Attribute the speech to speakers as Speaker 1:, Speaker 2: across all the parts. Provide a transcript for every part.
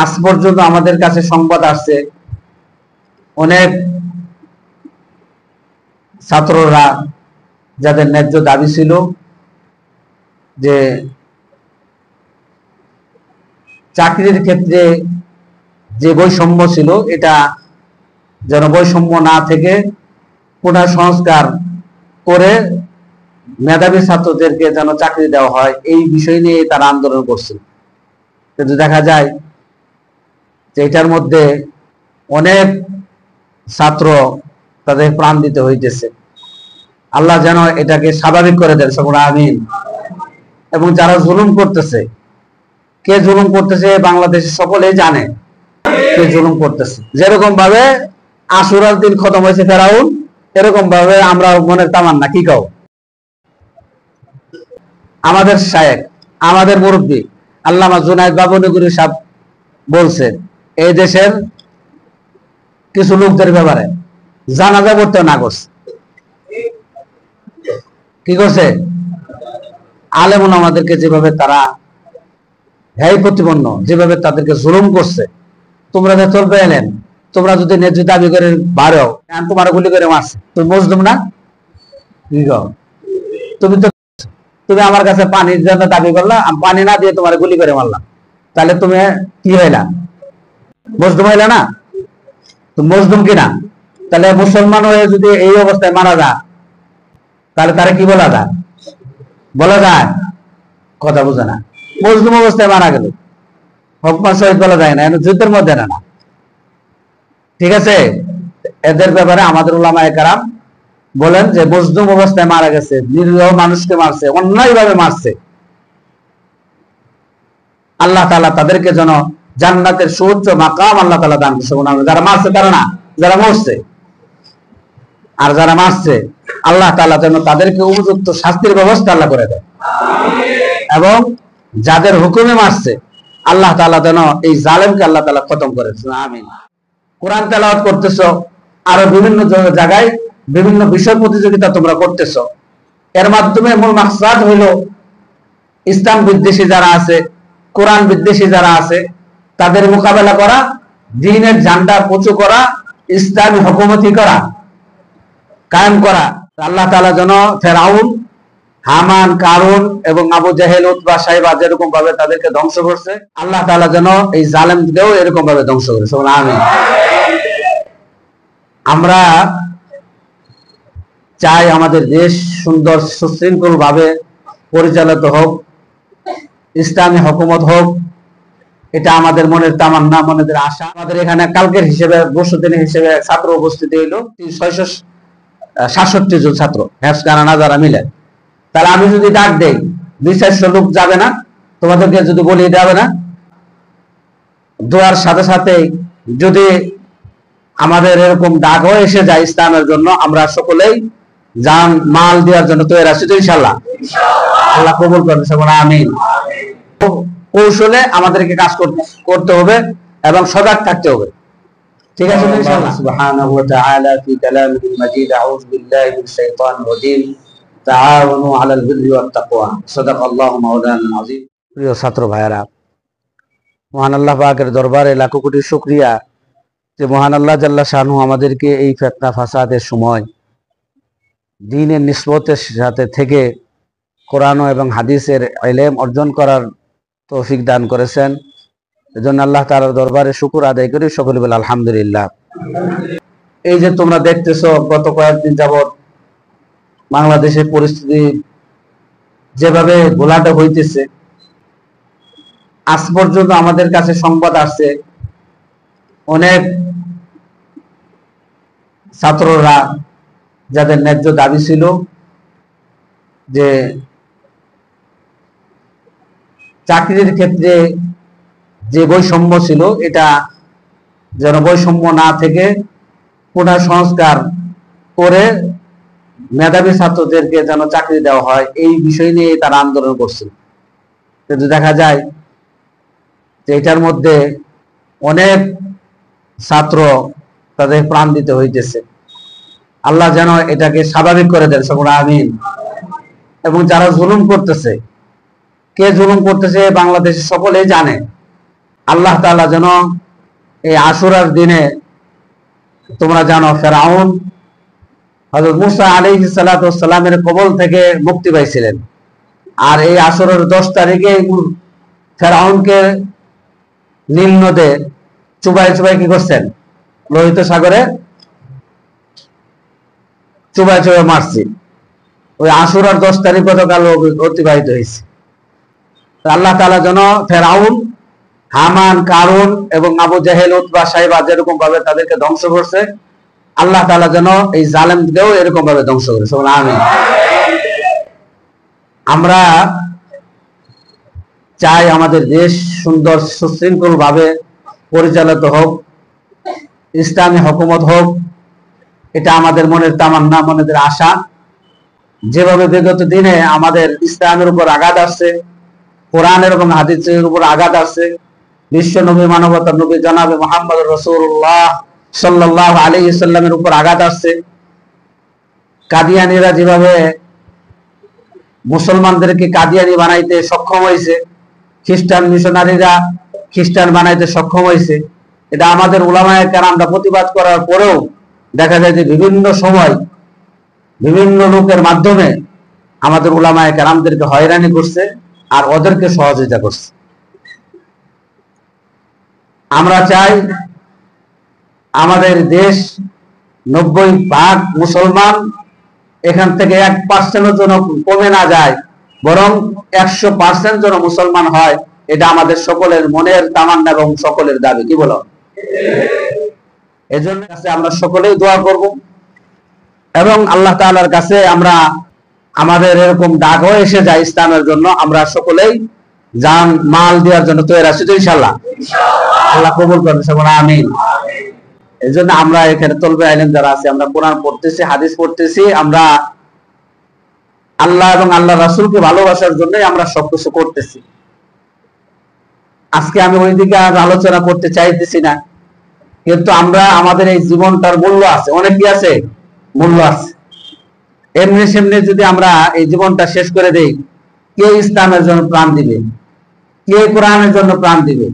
Speaker 1: আজ পর্যন্ত আমাদের কাছে সংবাদ আসছে অনেক ছাত্ররা যাদের ন্যায্য দাবি ছিল যে চাকরির ক্ষেত্রে যে বৈষম্য ছিল এটা যেন বৈষম্য না থেকে পুনঃসংস্কার করে মেধাবী ছাত্রদেরকে যেন চাকরি দেওয়া হয়, এই বিষয় নিয়ে তারা আন্দোলন করছে। কিন্তু দেখা যায় যে এটার মধ্যে অনেক ছাত্র তাদের প্রাণ দিতে হইতেছে। আল্লাহ যেন এটাকে স্বাভাবিক করে দেন, সকলে আমিন। এবং যারা জুলুম করতেছে, কে জুলুম করতেছে বাংলাদেশে সকলেই জানে কে জুলুম করতেছে। যেরকম ভাবে আশুরার দিন খতম হয়েছে ফেরাউন, এরকম ভাবে আমরা মনের তামান্না কি কও, আমাদের শায়েখ, আমাদের মুরব্বী আল্লামা জুনায়েদ বাবুনগরী সাহেব বলছেন এই দেশের কিছু লোকদের ব্যাপারে জানাজা করতে না করছে, কি করছে? আলেম ওলামাদেরকে যেভাবে তারা হ্যায় প্রতিপন্ন, যেভাবে তাদেরকে জুলুম করছে, তোমরা যে চলবে এলেন, তোমরা যদি ন্যায্য দাবি করে বাড়াও, তোমার গুলি করে মারছে, তুমি বুঝলাম না? তুমি আমার কাছে পানির জন্য দাবি করলা, পানি না দিয়ে তোমার গুলি করে মারলাম, তাহলে তুমি কি হইলা? মজলুম হইলা না? তুমি মজলুম কিনা? তাহলে মুসলমান হয়ে যদি এই অবস্থায় মারা যায় তাহলে তারা কি বলা যায়? বলা যায়? কথা বোঝে না। মজলুম অবস্থায় মারা গেল হকমান শহীদ বলা যায় না, যুদ্ধের মধ্যে না। ঠিক আছে, এদের ব্যাপারে আমাদের উলামায়ে কেরাম বলেন যে মজলুম অবস্থায় মারা গেছে, নিরীহ মানুষকে মারছে, অন্যায় ভাবে মারছে, আল্লাহ তাআলা তাদেরকে যেন জান্নাতের সুউচ্চ মাকাম আল্লাহ তাআলা দান করছে। যারা মারছে তারা না, যারা মরছে। আর যারা মারছে আল্লাহ তাআলা যেন তাদেরকে উপযুক্ত শাস্তির ব্যবস্থা আল্লাহ করে দেয়, এবং যাদের হুকুমে মারছে আল্লাহ তাআলা যেন এই জালেমকে আল্লাহ তাআলা খতম করে দেন। আমিন। কোরআন তেলাওয়াত করতেছো, আরো বিভিন্ন জায়গায় বিভিন্ন বিষয় প্রতিযোগিতা তোমরা করতেছো, এর মাধ্যমে মূল মাকসাদ হইলো ইসলাম বিদ্বেষী যারা আছে, কোরআন বিদ্বেষী যারা আছে তাদের মোকাবেলা করা, দ্বীনের ঝান্ডা উঁচু করা, ইসলামী হুকুমতি করা, কায়েম করা। আল্লাহ তাআলা যেন ফেরাউন, হামান, কারুন এবং আবু জাহেল, উতবা, সাইবা যেরকম ভাবে তাদেরকে ধ্বংস করছে, আল্লাহ তাআলা যেন এই জালেমদেরও এরকম ভাবে ধ্বংস করে। আমিন। আমরা চাই আমাদের দেশ সুন্দর সুশৃঙ্খল ভাবে পরিচালিত হোক, ইসলামী হুকুমত হোক, এটা আমাদের মনের তামান্না, মনের আশা। আমাদের এখানে কালকের হিসেবে, বর্ষদিনের হিসেবে ছাত্র উপস্থিতি হইলো 667 জন ছাত্র, হেফজখানা যারা মিলে। তাহলে আমি যদি ডাক দেই 200-400 লোক যাবে না? তোমাদেরকে যদি বলি যাবে না? দোয়ার সাথে সাথে যদি আমাদের এরকম ডাকও এসে যায় ইসলামের জন্য, আমরা সকলেই জান মাল দেওয়ার জন্য তৈরি আছি তো ইনশাআল্লাহ। আল্লাহ কবুল করবে, আমিন। কৌশলে আমাদেরকে কাজ করতে হবে এবং সজাগ থাকতে হবে। ঠিক আছে ইনশাআল্লাহ। সুবহানাহু ওয়া তাআলা ফি কালামিহিল মাজিদ, আউযু বিল্লাহি মিনাশ শাইতানির রাজীম, তাআওয়ানু আলাল বিররি ওয়াত তাকওয়া, সাদাকাল্লাহু মাওলানা আযীম। প্রিয় ছাত্র ভাইরা, মহান আল্লাহ পাকের দরবারে লাখো কোটি শুকরিয়া যে মহান আল্লাহ জাল্লা শানহু আমাদেরকে এই ফিতনা ফাসাদের সময় দ্বীনের নিসবতের সাথে থেকে কোরআন এবং হাদিসের ইলম অর্জন করার তৌফিক দান করেছেন। এজন্য আল্লাহ তাআলার দরবারে শুকর আদায় করি, সকলে বলে আলহামদুলিল্লাহ। এই যে তোমরা দেখতেছো গত কয়েকদিন যাবত বাংলাদেশের পরিস্থিতি যেভাবে ঘোলাটে হইতেছে, আজ পর্যন্ত আমাদের কাছে সংবাদ আসছে অনেক ছাত্ররা যাদের ন্যায্য দাবি ছিল যে চাকরির ক্ষেত্রে যে বৈষম্য ছিল এটা যেন বৈষম্য না থেকে পুনঃসংস্কার করে মেধাবী ছাত্রদেরকে যেন চাকরি দেওয়া হয়, এই বিষয় নিয়ে তারা আন্দোলন করছে। কিন্তু দেখা যায় যে এটার মধ্যে অনেক ছাত্র তাদের প্রাণ দিতে হইতেছে। আল্লাহ যেন এটাকে স্বাভাবিক করে দেন, সকলে আমিন। এবং যারা জুলুম করতেছে, কে জুলুম করতেছে বাংলাদেশে সকলেই জানে আল্লাহ তাআলা যেন এই আশুরার দিনে, তোমরা জানো ফেরাউন হযরত মুসা আলাইহিস সালাতু ওয়াস সালামের কবল থেকে মুক্তি পাইছিলেন, আর এই আশুরার 10 তারিখে ফেরাউনকে নীল নদে চুবাই চুবাই কি করছেন, লোহিত সাগরে চুবাই চুবাই মারছে। ওই আশুরার 10 তারিখ গতকাল অতিবাহিত হয়েছে। আল্লাহ তাআলা যেন ফেরাউন, হামান, কারুন এবং আবু জাহেল, উতবা, সাইবা যেরকম ভাবে তাদেরকে ধ্বংস করছে, আল্লাহ তাআলা যেন এই জালেমদেরও এরকম ভাবে ধ্বংস করে। আমিন। আমরা চাই আমাদের দেশ সুন্দর সুশৃঙ্খল ভাবে পরিচালিত হোক, ইসলামী হুকুমত হোক, এটা আমাদের মনের তামান্না, মনের আশা। যেভাবে বিগত দিনে আমাদের ইসলামের উপর আঘাত আসছে, কোরআনের এবং হাদিসের উপর আঘাত আসছে, বিশ্ব নবী, মানবতার নবী জনাবে মুহাম্মদ রাসূলুল্লাহ সাল্লাল্লাহু আলাইহি সাল্লামের উপর আঘাত আসছে। কাদিয়ানীরা যেভাবে মুসলমানদেরকে কাদিয়ানি বানাইতে সক্ষম হয়েছে, খ্রিস্টান মিশনারিরা খ্রিস্টান বানাইতে সক্ষম হয়েছে, এটা আমাদের উলামায়ে কেরামরা প্রতিবাদ করার পরেও দেখা যায় যে বিভিন্ন সময় বিভিন্ন লোকের মাধ্যমে আমাদের উলামায়ে কেরামদেরকে হয়রানি করছে আর ওদেরকে সহযোগিতা করছে। আমরা চাই আমাদের দেশ 90% মুসলমান, এখান থেকে 1% যেন কমে না যায়, বরং 100% যেন মুসলমান হয়, এটা আমাদের সকলের মনের তামান্না এবং সকলের দাবি। কি বলো? এজন্য আমরা সকলেই দোয়া করব এবং আল্লাহ তাআলার কাছে আমরা, আমাদের এরকম ডাকও এসে যায় ইসলামের জন্য, আমরা সকলেই জান মাল দেওয়ার জন্য তৈরি আছি তো ইনশাআল্লাহ। আল্লাহ কবুল করুন, আমিন। এই জন্য আমরা এখানে তলবে আইলেম যারা আছে, আমরা কোরআন পড়তেছি, হাদিস পড়তেছি, আমরা আল্লাহ এবং আল্লাহ রাসূলকে ভালোবাসার জন্যই আমরা সবকিছু করতেছি। আজকে আমি ওই দিকে আর আলোচনা করতে চাইতেছি না, কিন্তু আমরা আমাদের এই জীবনটার মূল্য আছে, অনেক কি আছে, মূল্য আছে। এমনি সেমনি যদি আমরা এই জীবনটা শেষ করে দেই, কে ইসলামের জন্য প্রাণ দিবে, কে কোরআনের জন্য প্রাণ দিবে?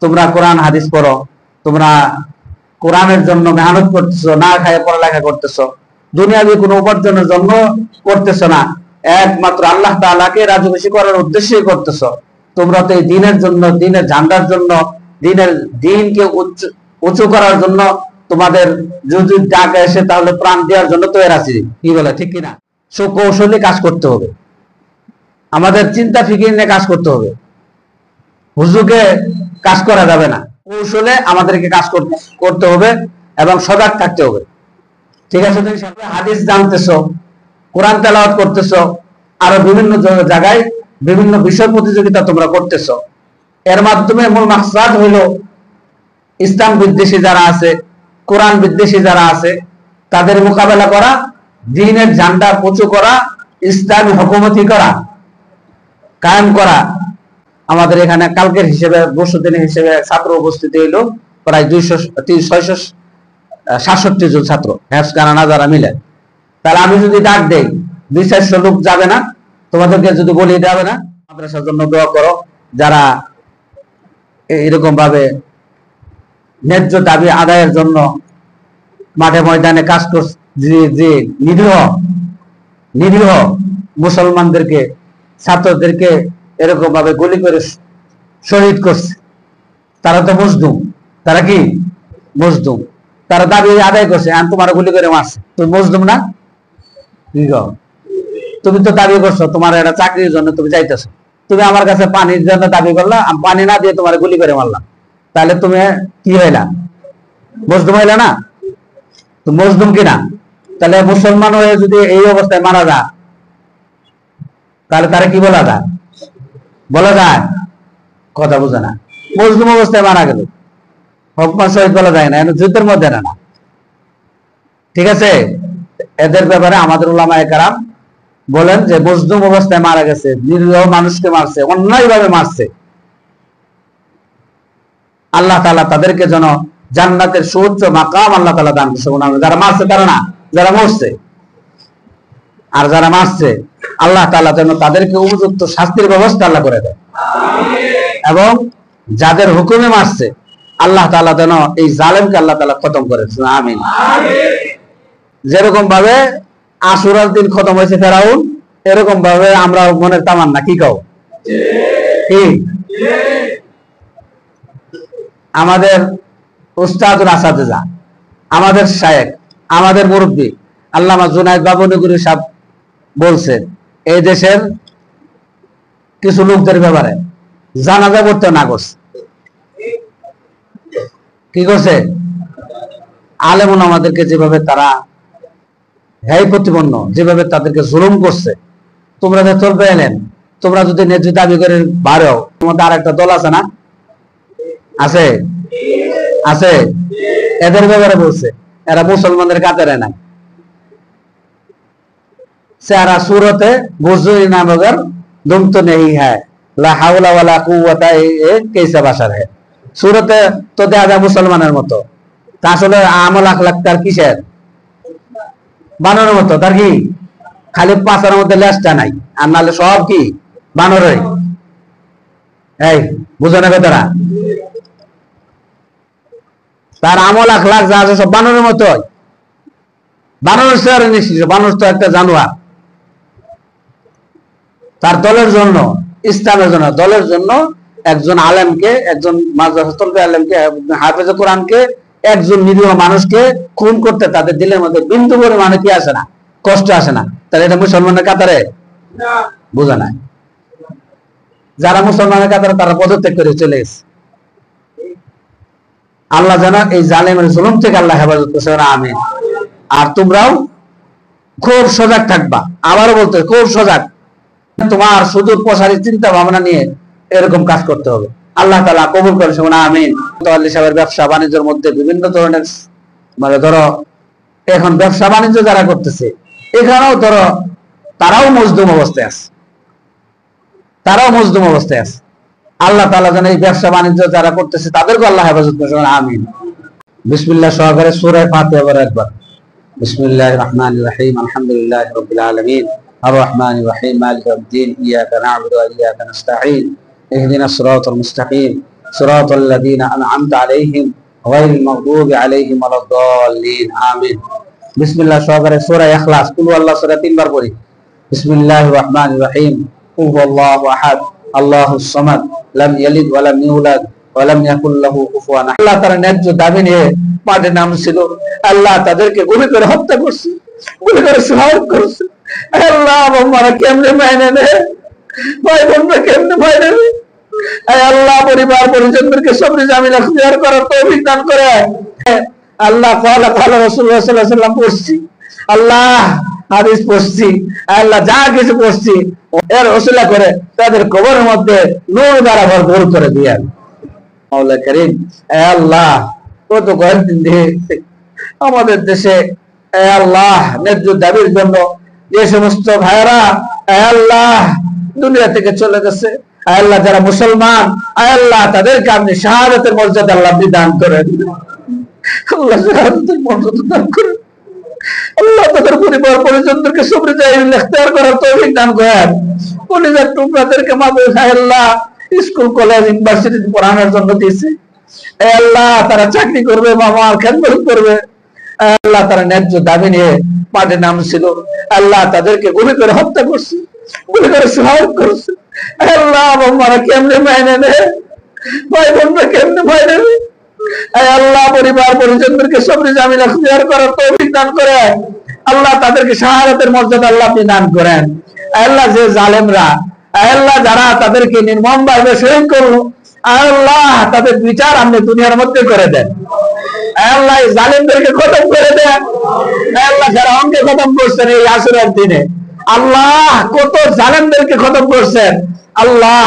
Speaker 1: তোমরা কোরআন হাদিস পড়ো, তোমরা কোরআনের জন্য মেহনত করতেছো, না খায় পড়ালেখা করতেছো, দুনিয়াবি কোনো উপার্জনের জন্য করতেছো না, একমাত্র আল্লাহ তাআলাকে রাজি খুশি করার উদ্দেশ্যেই করতেছো। তোমরা তো এই দিনের জন্য, দিনের ঝান্ডার জন্য, দিনকে উঁচু করার জন্য তোমাদের যদি ডাক আসে তাহলে প্রাণ দেওয়ার জন্য তৈরি আছি। কি বলে, ঠিক কিনা? সুকৌশলী কাজ করতে হবে, আমাদের চিন্তা ফিকির নিয়ে কাজ করতে হবে। হুজুকে কাজ করা যাবে না, কৌশলে আমাদেরকে কাজ করতে হবে এবং সজাগ থাকতে হবে। ঠিক আছে? তুমি হাদিস জানতেছো, কোরআন তেলাওয়াত করতেছো, আরো বিভিন্ন জায়গায় বিভিন্ন বিষয় প্রতিযোগিতা তোমরা করতেছো। এর মাধ্যমে মূল মাকসাদ হইল ইসলাম বিদ্বেষী যারা আছে, কোরআন বিদ্বেষী যারা আছে, তাদের মোকাবেলা করা, দ্বীনের ঝান্ডা উঁচু করা, ইসলামী হুকুমতি করা, কায়েম করা। আমাদের এখানে কালকের হিসেবে, বর্ষদিনের হিসেবে ছাত্র উপস্থিতি হইল প্রায় 667 জন ছাত্র, হ্যাফজখানা যারা মিলে। তাহলে আমি যদি ডাক দেই 200-400 লোক যাবে না? তোমাদেরকে যদি বলি যাবে না? মাদ্রাসার জন্য দোয়া করো, যারা এরকম ভাবে ন্যায্য দাবি আদায়ের জন্য মাঠে ময়দানে কাজ করছে, যে নিরীহ মুসলমানদেরকে, ছাত্রদেরকে এরকম ভাবে গুলি করে শহীদ করছে, তারা তো মজলুম। তারা কি মজলুম? তারা দাবি আদায় করছে, আর তোমার গুলি করে মারছে, তুমি মজলুম না? তুমি তো দাবি করছো তোমার একটা চাকরির জন্য তুমি চাইতেছো, তুমি আমার কাছে পানির জন্য দাবি করলা, আমি পানি না দিয়ে তোমার গুলি করে মারলাম, তাহলে তুমি কি হইলা? মজলুম হইলা না? তো মজলুম কিনা? তাহলে মুসলমান হয়ে যদি এই অবস্থায় মারা যায়, তাহলে তারা কি বলা যায়? বলা যায়? কথা বুঝে না। মজলুম অবস্থায় মারা গেল, হকমান শহীদ বলা যায় না, যুদ্ধের মধ্যে না। ঠিক আছে? এদের ব্যাপারে আমাদের উলামায়ে কেরাম বলেন যে মজলুম অবস্থায় মারা গেছে, নিরীহ মানুষকে মারছে, অন্যায় ভাবে মারছে, আল্লাহ তাআলা তাদেরকে যেন জান্নাতের সুউচ্চ মাকাম আল্লাহ তাআলা দান করছে। যারা মারছে তারা না, যারা মরছে। আর যারা মারছে আল্লাহ তাআলা যেন তাদেরকে উপযুক্ত শাস্তির ব্যবস্থা আল্লাহ করে দেয়। এবং যাদের হুকুমে মারছে, আল্লাহ তাআলা যেন এই জালেমকে আল্লাহ তাআলা খতম করেছেন, আমিন। যেরকম ভাবে আশুরার দিন খতম হয়েছে ফেরাউন, এরকম ভাবে আমরা মনের তামান্না, কি কও? কি আমাদের উস্তাদুল আসাদিজা, আমাদের শায়েখ, আমাদের মুরব্বী আল্লামা জুনায়েদ বাবুনগরী সাহেব বলছেন, এই দেশের কিছু লোকদের ব্যাপারে জানাজা করতে না করছে, কি করছে? আলেম ওলামাদেরকে যেভাবে তারা হ্যায় প্রতিপন্ন, যেভাবে তাদেরকে জুলুম করছে, তোমরা যে চলবে এলেন, তোমরা যদি ন্যায্য দাবি করে বাড়ো, তোমাদের আর একটা দল আছে না? আছে, আছে। এদের ব্যাপারে বলছে, এরা মুসলমানদের কাতারে নাই। সারা সুরতে বুজুরি না মগর দুম তো নেই হ্যায়, লা হাওলা ওয়ালা কুওয়াতা কেসা বাশার হ্যায়। সুরতে তো দেখা যায় মুসলমানের মতো, তা আসলে আমল আখলাক তার কিসের? বানরের মতো। তার কি খালি পাঁচার মধ্যে লেজটা নাই, আর নাহলে সব কি বানরই। এই বুঝো না বেতারা, তার আমল আখলাক যা আছে সব বানরের মতো। বানরের চেহারা নিশ্চিত, বানর তো একটা জানোয়ার। তার দলের জন্য, ইসলামের জন্য, দলের জন্য একজন আলেমকে, একজন মাদ্রাসাতুল আলেমকে, হাফেজ কোরআনকে, একজন নিরীহ মানুষকে খুন করতে তাদের দিলের মধ্যে বিন্দু পরিমাণে কি আসে না, কষ্ট আসে না। তাহলে এটা মুসলমানের কাতারে? বোঝা নাই। যারা মুসলমানের কাতারে তারা পদত্যাগ করে চলে গেছে। আল্লাহ যেন এই জালেমের জুলুম থেকে আল্লাহ হেফাজত করছে, আমিন। আর তোমরাও খুব সজাগ থাকবা, আবারও বলতে খুব সজাগ। তোমার সুদূর প্রসারী চিন্তা ভাবনা নিয়ে এরকম কাজ করতে হবে। আল্লাহ তাআলা কবুল করেছে, আমিন। মুতাওয়াল্লি সাহেবের ব্যবসা বাণিজ্যের মধ্যে বিভিন্ন ধরনের, মানে ধরো এখন ব্যবসা বাণিজ্য যারা করতেছে, এখানেও ধরো তারাও মজদুম অবস্থায় আছে, তারাও মজদুম অবস্থায় আছে। আল্লাহ তাআলা যেন এই ব্যবসা বাণিজ্য যারা করতেছে তাদেরকে আল্লাহ হেফাজত করেছে, আমিন। বিসমিল্লাহ সহকারে সূরা ফাতিহা পড়ো একবার। বিসমিল্লাহির রহমানির রহিম, আলহামদুলিল্লাহি রাব্বিল আলামিন, আর রহমানির রহিম, মালিকি ইয়াউমিদ্দিন, ইয়াকা না'বুদু ওয়া ইয়াকা নাস্তাঈন, ইহদিনাস সিরাতাল মুস্তাকিম, সিরাতাল লাযীনা আন'আমতা আলাইহিম গায়রিল মাগদুবি আলাইহিম ওয়ালাদ-দাল্লিন, আমিন। বিসমিল্লাহ সহকারে সূরা ইখলাস, কুল হুয়াল্লাহু সূরা তিনবার পড়ি। বিসমিল্লাহির রহমানির রহিম, কুল হুয়াল্লাহু আহাদ, আল্লাহুস সামাদ, লাম ইয়ালিদ ওয়া লাম ইউলাদ ওয়া লাম ইয়াকুল লাহু কুফুয়ান আহাদ। আল্লাহ তাআলা ন্যায্য দাবি নিয়ে মাঠে নামছিল, আল্লাহ তাদেরকে গুলি করে হত্যা করছে, গুলি করে শহীদ করছে। আল্লাহ আমরা কেমনে মাইনে নে, ভাই বোনরা কেমনে মাইনে নে? আল্লাহ পরিবার পরিজনদেরকে সবরি জামিলা খুঁজার করার তৌফিক দান করে। আল্লাহ ক্বালা ক্বালা রাসূলুল্লাহ সাল্লাল্লাহু আলাইহি ওয়াসাল্লাম পড়ছি, আল্লাহ হাদিস পড়ছি, আল্লাহ যা কিছু পড়ছি এর ওসিলা করে তাদের কবরের মধ্যে নূর দ্বারা ভরপুর করে দিয়েন। মাওলা করিম, আল্লাহ কত কয়েকদিন দিয়ে আমাদের দেশে আল্লাহ ন্যায্য দাবির জন্য যে সমস্ত ভাইরা আল্লাহ দুনিয়া থেকে চলে গেছে, আল্লাহ যারা মুসলমান, আল্লাহ তাদেরকে আপনি শাহাদাতের মর্যাদা আল্লাহ আপনি দান করেন। আল্লাহ শাহাদাতের মর্যাদা দান করেন। আল্লাহ তাদের পরিবার পরিজনদেরকে সবরে জামিল ইখতিয়ার করার তৌফিক দান করেন। কলিজার টুকরাদেরকে মাদ্রাসা, আল্লাহ স্কুল কলেজ ইউনিভার্সিটি পড়ানোর জন্য দিয়েছে, আল্লাহ তারা চাকরি করবে, মামার খেদমত করবে, আল্লাহ তারা ন্যায্য দাবি নিয়ে মাঠে নামছিল, আল্লাহ তাদেরকে গুলি করে হত্যা করছে, গুলি করে শহীদ করছে। আল্লাহ আমরা কেমনে মাইনে নে, ভাই বোনরা কেমনে মাইনে নে? আল্লাহ পরিবার পরিজনদেরকে সবরি জামিলা খুঁজার করার তৌফিক দান করে, আল্লাহ তাদেরকে শাহাদাতের মর্যাদা আল্লাহ আপনি দান করেন। আল্লাহ যে জালেমরা, আল্লাহ যারা তাদেরকে নির্মম ভাবে শহীদ করলো, আল্লাহ তাদের বিচার আপনি দুনিয়ার মধ্যে করে দেন। আল্লাহ জালেমদেরকে খতম করে দেন। আল্লাহ যারা অঙ্কে খতম করছেন এই আসরের দিনে, আল্লাহ কত জালেমদেরকে খতম করছেন, আল্লাহ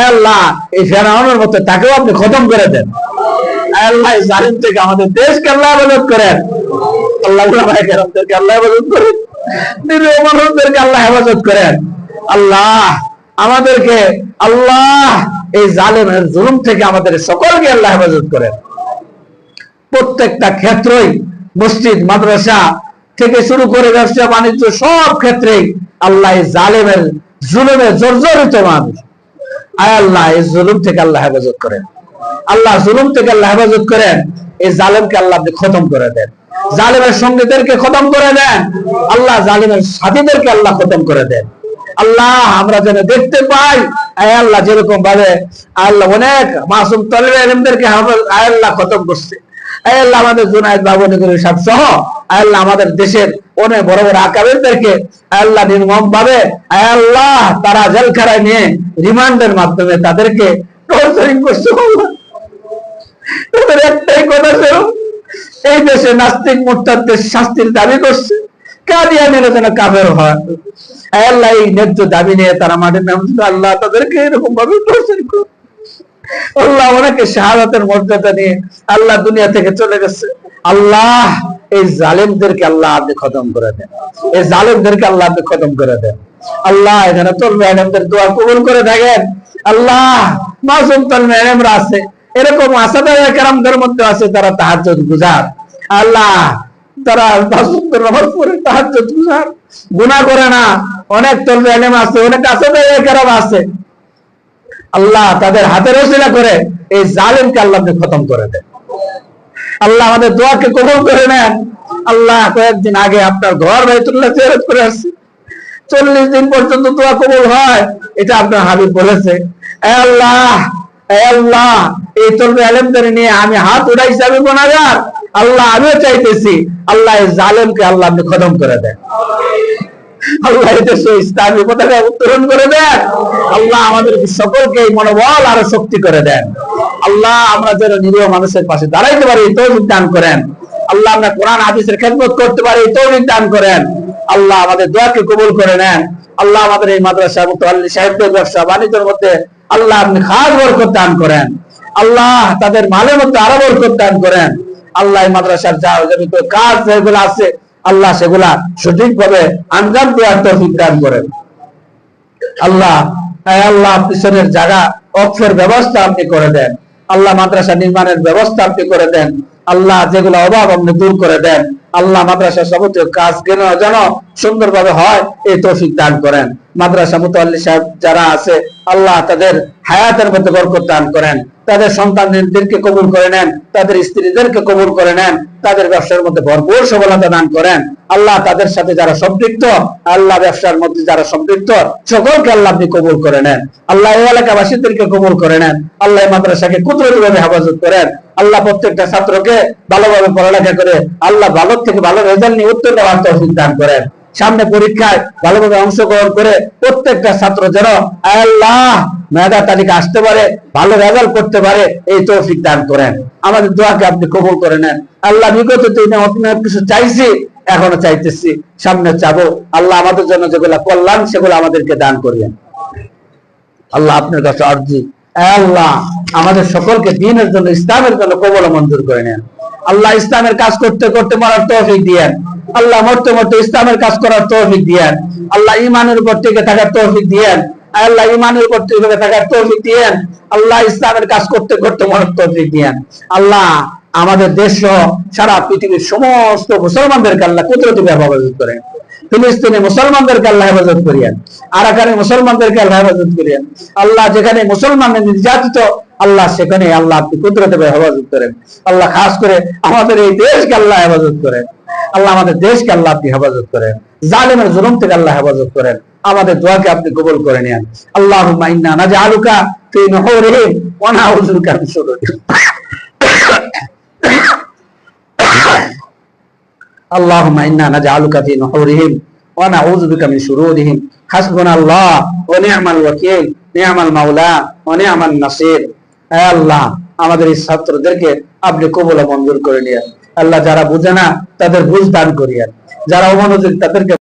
Speaker 1: আল্লাহ এই ফেরাউনের মতো তাকেও আপনি খতম করে দেন। আল্লাহ জালিম থেকে আমাদের দেশকে আল্লাহ হেফাজত করেন। আল্লাহ ওলামায়ে-কেরামদেরকে আল্লাহ হেফাজত করেন, নিরীহ মানুষদেরকে আল্লাহ হেফাজত করেন। আল্লাহ আমাদেরকে, আল্লাহ এই জালেমের জুলুম থেকে আমাদের সকলকে আল্লাহ হেফাজত করেন। প্রত্যেকটা ক্ষেত্রেই, মসজিদ মাদ্রাসা থেকে শুরু করে ব্যবসা বাণিজ্য সব ক্ষেত্রেই আল্লাহ এই জালেমের জুলুমে জর্জরিত মানুষ, আয় আল্লাহ এই জুলুম থেকে আল্লাহ হেফাজত করেন। আল্লাহ জুলুম থেকে আল্লাহ হেফাজত করেন, এই জালেমকে আল্লাহ আপনি খতম করে দেন, জালেমের সঙ্গীদেরকে খতম করে দেন, আল্লাহ জালেমের সাথীদেরকে আল্লাহ খতম করে দেন। আল্লাহ আমরা যেন দেখতে পাই আল্লাহ যেরকম ভাবে আল্লাহ অনেক মাসুম তলের আলেমদেরকে আল্লাহ খতম করছে, আল্লাহ আমাদের জুনায়েদ বাবুনগরীর সাথে সহ আল্লাহ আমাদের দেশের অনেক বড় বড় আকাবেরদেরকে আল্লাহ নির্মম ভাবে আল্লাহ তারা জেলখানায় নিয়ে রিমান্ডের মাধ্যমে তাদেরকে টর্চারিং করছে। তাদের একটাই কথা ছিল, এই দেশে নাস্তিক মুরতাদদের শাস্তির দাবি করছে, কাদিয়ানীরা যেন কাফের হয়। আল্লাহ এই ন্যায্য দাবি নিয়ে তারা মাঠে নামছে, আল্লাহ তাদেরকে এরকম ভাবে টর্চারিং করে। আল্লাহ অনেকে শাহাদাতের মর্যাদা নিয়ে আল্লাহ দুনিয়া থেকে চলে গেছে। আল্লাহ এই জালেমদেরকে আল্লাহ আপনি খতম করে দেন, এই জালেমদেরকে আল্লাহ আপনি খতম করে দেন। আল্লাহ এখানে তলবে আলেমদের দোয়া কবুল করে থাকেন। আল্লাহ মাসুম তলবে আলেমরা আছে, এরকম আসাদায়ে কেরামদের মধ্যে আছে তারা তাহাজ্জুদ গুজার, আল্লাহ তারা নামাজ পড়ে তাহাজ্জুদ গুজার, গুনাহ করে না। অনেক তলবে আলেম আছে, অনেক আসাদায়ে কেরাম আছে, আল্লাহ তাদের হাতের ওসিলা করে এই জালেমকে আল্লাহ আপনি খতম করে দেন। আল্লাহ আমাদের দোয়াকে কবুল করে নেন। আল্লাহ কয়েকদিন আগে আপনার ঘর বাইতুল্লাহ জিয়ারত করে আসছি, 40 দিন পর্যন্ত দোয়া কবুল হয়, এটা আপনার হাবিব বলেছে। আল্লাহ আল্লাহ এই তলবে আলেমদের নিয়ে আমি হাত উঠাইছি, আমি গুনাহগার, আল্লাহ আমিও চাইতেছি আল্লাহ এই জালেমকে আল্লাহ আপনি খতম করে দেন। আল্লাহ এদেশে ইসলামী পতাকা উত্তোলন করে দেন। আল্লাহ আমাদের সকলকে এই মনোবল আরো শক্তি করে দেন। আল্লাহ আমরা যেন নিরীহ মানুষের পাশে দাঁড়াইতে পারি, তৌফিক দান করেন। আল্লাহ আমরা কোরআন হাদিসের খেদমত করতে পারি, তৌফিক দান করেন। আল্লাহ আমাদের দোয়াকে কবুল করে নেন। আল্লাহ আমাদের এই মাদ্রাসা মুতাআল্লিম সাহেবদের ব্যবসা বাণিজ্যের মধ্যে আল্লাহ আপনি খাস বরকত দান করেন। আল্লাহ তাদের মালের মধ্যে আরো বরকত দান করেন। আল্লাহ এই মাদ্রাসার যা কাজ যেগুলো আছে আল্লাহ সেগুলা সঠিকভাবে আঞ্জাম দেওয়ার তৌফিক দান করেন। আল্লাহ আল্লাহ পিছনের জায়গা অক্ষের ব্যবস্থা আপনি করে দেন। আল্লাহ মাদ্রাসা নির্মাণের ব্যবস্থা আপনি করে দেন। আল্লাহ যেগুলো অভাব আপনি দূর করে দেন। আল্লাহ মাদ্রাসা যাবতীয় কাজ যেন সুন্দরভাবে হয় এই তৌফিক দান করেন। মাদ্রাসা মুতাআল্লিম সাহেব যারা আছে আল্লাহ তাদের হায়াতের মধ্যে বরকত দান করেন, তাদের সন্তানদেরকে কবুল করে নেন, তাদের স্ত্রীদেরকে কবুল করে নেন, তাদের ব্যবসার মধ্যে ভরপুর সফলতা দান করেন। আল্লাহ তাদের সাথে যারা সম্পৃক্ত, আল্লাহ ব্যবসার মধ্যে যারা সম্পৃক্ত সকলকে আল্লাহ আপনি কবুল করে নেন। আল্লাহ এই এলাকাবাসীদেরকে কবুল করে নেন। আল্লাহ মাদ্রাসাকে কুদরতিভাবে হেফাজত করেন। আল্লাহ প্রত্যেকটা ছাত্রকে ভালোভাবে পড়ালেখা করে আল্লাহ ভালো থেকে ভালো রেজাল্ট নিয়ে উত্তীর্ণ হওয়ার তৌফিক দান করেন। সামনে পরীক্ষায় ভালোভাবে অংশগ্রহণ করে প্রত্যেকটা ছাত্র যেন আল্লাহ মেধা তালিকা আসতে পারে, ভালো রেজাল্ট করতে পারে এই তৌফিক দান করেন। আমাদের দোয়াকে আপনি কবুল করে নেন। আল্লাহ বিগত দিনে অনেক কিছু চাইছি, এখনো চাইতেছি, সামনে চাবো। আল্লাহ আমাদের জন্য যেগুলা কল্যাণ সেগুলো আমাদেরকে দান করবেন। আল্লাহ আপনার কাছে আরজি, আল্লাহ আমাদের সকলকে দ্বীনের জন্য ইসলামের জন্য কবুল মঞ্জুর করে নেন। আল্লাহ ইসলামের কাজ করতে করতে মরার তৌফিক দিয়েন। আল্লাহ মরতে মরতে ইসলামের কাজ করার তৌফিক দিয়েন। আল্লাহ ঈমানের উপর টিকে থাকার তৌফিক দিয়েন। আল্লাহ ঈমানের উপর টিকে থাকার তৌফিক দিয়েন। আল্লাহ ইসলামের কাজ করতে করতে মরার তৌফিক দিয়েন। আল্লাহ আমাদের দেশ সহ সারা পৃথিবীর সমস্ত মুসলমানদেরকে আল্লাহ কুদরতিভাবে হেফাজত করেন। ফিলিস্তিনে মুসলমানদেরকে আল্লাহ হেফাজত করিয়েন, আরাকানে মুসলমানদেরকে আল্লাহ হেফাজত করিয়েন। আল্লাহ যেখানে মুসলমান নির্যাতিত আল্লাহ সেখানে আল্লাহ আপনি কুদরতিভাবে হেফাজত করেন। আল্লাহ খাস করে আমাদের এই দেশকে আল্লাহ হেফাজত করেন। আল্লাহ আমাদের দেশকে আল্লাহ আপনি হেফাজত করেন, জালেমের জুলুম থেকে আল্লাহ হেফাজত করেন। আমাদের দোয়াকে আপনি কবুল করে নেন। আল্লাহুম্মা ইন্না নাজআলুকা ফি নুহুরিহিম ওয়া নাউযু বিকা মিন শুরুরিহিম। اللهم إنا نجعلك في نحورهم ونعوذ بك من شرورهم حسبنا الله ونعم الوكيل نعم المولى ونعم النصير। আল্লাহ আমাদের এই ছাত্রদেরকে আপনি কবুল মঞ্জুর করে নিয়েন। আল্লাহ যারা বুঝে না তাদের বুঝ দান করিয়েন, যারা অমনোযোগী তাদেরকে